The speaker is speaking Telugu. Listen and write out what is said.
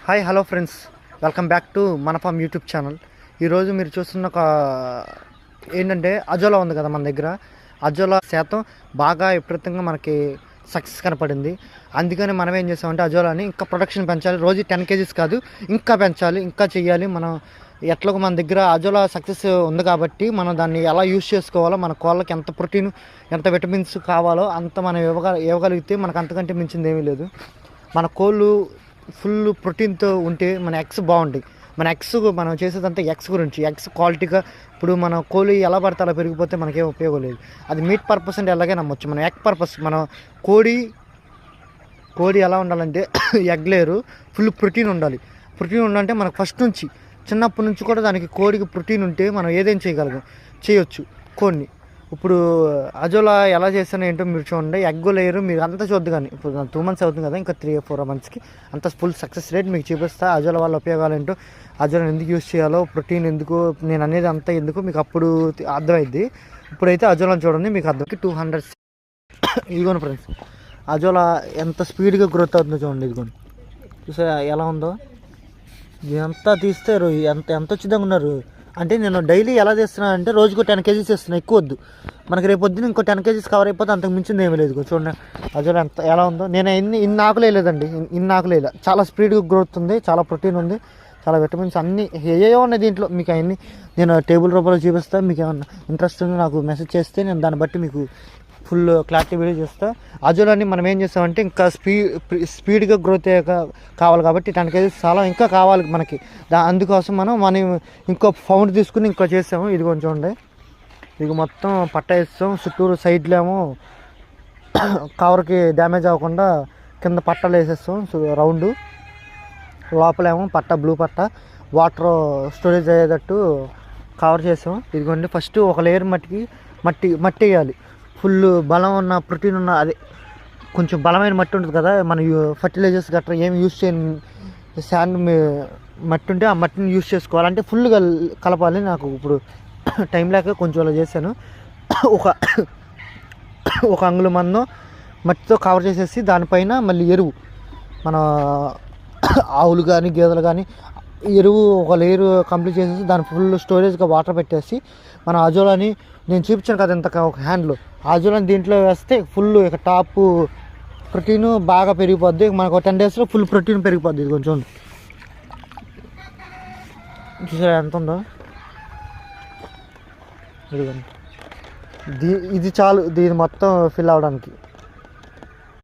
Hi hello friends, welcome back to మన ఫామ్ యూట్యూబ్ ఛానల్. ఈరోజు మీరు చూస్తున్న ఒక ఏంటంటే అజోలా ఉంది కదా మన దగ్గర. అజోలా శాతం బాగా విపరీతంగా మనకి సక్సెస్ కనపడింది. అందుకని మనం ఏం చేసామంటే అజోలాని ఇంకా ప్రొడక్షన్ పెంచాలి. రోజు 10 kgs కాదు, ఇంకా పెంచాలి, ఇంకా చెయ్యాలి. మనం ఎట్లాగో మన దగ్గర అజోలా సక్సెస్ ఉంది కాబట్టి మనం దాన్ని ఎలా యూజ్ చేసుకోవాలో, మన కోళ్ళకి ఎంత ప్రోటీన్ ఎంత విటమిన్స్ కావాలో అంత మనం ఇవ్వగలిగితే మనకు అంతకంటే మించింది ఏమీ లేదు. మన కోళ్ళు ఫుల్ ప్రోటీన్తో ఉంటే మన ఎగ్స్ బాగుంటాయి. మన ఎగ్స్ మనం చేసేదంతా ఎగ్స్ గురించి, ఎగ్స్ క్వాలిటీగా. ఇప్పుడు మన కోళ్ళు ఎలా పడితే అలా పెరిగిపోతే మనకేం ఉపయోగం లేదు. అది మీట్ పర్పస్ అంటే ఎలాగే నమ్మొచ్చు. మన ఎగ్ పర్పస్, మన కోడి ఎలా ఉండాలంటే ఎగ్ లేరు ఫుల్ ప్రోటీన్ ఉండాలి. ప్రోటీన్ ఉండాలంటే మనకు ఫస్ట్ నుంచి చిన్నప్పటి నుంచి కూడా దానికి కోడికి ప్రోటీన్ ఉంటే మనం ఏదైనా చేయొచ్చు కోడిని. ఇప్పుడు అజోలా ఎలా చేస్తానో ఏంటో మీరు చూడండి. ఎగ్ లేయరు మీరు అంతా చూద్దు. కానీ ఇప్పుడు 2 months అవుతుంది కదా, ఇంకా 3-4 monthsకి అంత ఫుల్ సక్సెస్ రేట్ మీకు చూపిస్తా. అజోలా వల్ల ఉపయోగాలు ఏంటో, అజోలా ఎందుకు యూజ్ చేయాలో, ప్రోటీన్ ఎందుకు, నేను అనేది అంతా ఎందుకు మీకు అప్పుడు అర్థమైద్ది. ఇప్పుడైతే అజోలాని చూడండి, మీకు అర్థం 200 ఇదిగోండి ఫ్రెండ్స్. అజోలా ఎంత స్పీడ్గా గ్రోత్ అవుతుందో చూడండి. ఇదిగోండి చూసా ఎలా ఉందో. ఇదంతా తీస్తే ఎంత వచ్చిందా ఉన్నారు. అంటే నేను డైలీ ఎలా చేస్తున్నాను అంటే రోజుకు 10 kgs చేస్తున్నాను, ఎక్కువ వద్దు. మనకి రేపు పొద్దున్న ఇంకో 10 kgs కవర్ అయిపోతే అంతకు మించింది ఏమీ లేదు. చూడండి అజోలా ఎంత ఎలా ఉందో. నేను ఇన్ని ఆకులు వేయలేదండి, ఇన్ని ఆకులు వేయలే. చాలా స్పీడ్గా గ్రోత్ ఉంది, చాలా ప్రోటీన్ ఉంది, చాలా విటమిన్స్ అన్నీ ఏవో ఉన్నాయి దీంట్లో. మీకు అవన్నీ నేను టేబుల్ రూపంలో చూపిస్తాను. మీకు ఏమన్నా ఇంట్రెస్ట్ ఉంది నాకు మెసేజ్ చేస్తే నేను దాన్ని బట్టి మీకు ఫుల్ క్లారిటీ వీడియో చేస్తాను. అజోలాని మనం ఏం చేస్తామంటే ఇంకా స్పీడ్గా గ్రోత్ కావాలి కాబట్టి 10 kgs చాలా ఇంకా కావాలి మనకి. అందుకోసం మనం ఇంకో ఫౌండ్ తీసుకుని ఇంకో చేసాము. ఇది కొంచెం చూడండి, ఇది మొత్తం పట్ట వేస్తాం. చుట్టూరు సైడ్లో ఏమో కవర్కి డ్యామేజ్ అవ్వకుండా కింద పట్టలు వేసేస్తాం రౌండ్. లోపలేమో పట్ట, బ్లూ పట్ట, వాటర్ స్టోరేజ్ అయ్యేటట్టు కవర్ చేసాం. ఇదిగోండి ఫస్ట్ ఒక లేయర్ మట్టి వేయాలి. ఫుల్ బలం ఉన్న, ప్రోటీన్ ఉన్న, అదే కొంచెం బలమైన మట్టి ఉంటుంది కదా, మన ఫర్టిలైజర్స్ గట్రా ఏమి యూజ్ చేయని శాండ్ మట్టి ఉంటే ఆ మట్టిని యూజ్ చేసుకోవాలి. అంటే ఫుల్గా కలపాలి. నాకు ఇప్పుడు టైం లేక కొంచెం అలా చేశాను. ఒక అంగుళం మందం మట్టితో కవర్ చేసేసి దానిపైన మళ్ళీ ఎరువు, మన ఆవులు కానీ గేదెలు కానీ ఎరువు ఒక లేయర్ కంప్లీట్ చేసేసి దాని ఫుల్ స్టోరేజ్గా వాటర్ పెట్టేసి మన అజోలాని నేను చూపించాను కదా ఇంత ఒక హ్యాండ్లో, అజోలాని దీంట్లో వేస్తే ఫుల్ ఇక టాప్ ప్రోటీన్ బాగా పెరిగిపోద్ది. మనకు 10 daysలో ఫుల్ ప్రోటీన్ పెరిగిపోద్ది. ఇది కొంచెం చూసారా ఎంత ఉందో. ఇది చాలు దీని మొత్తం ఫిల్ అవ్వడానికి.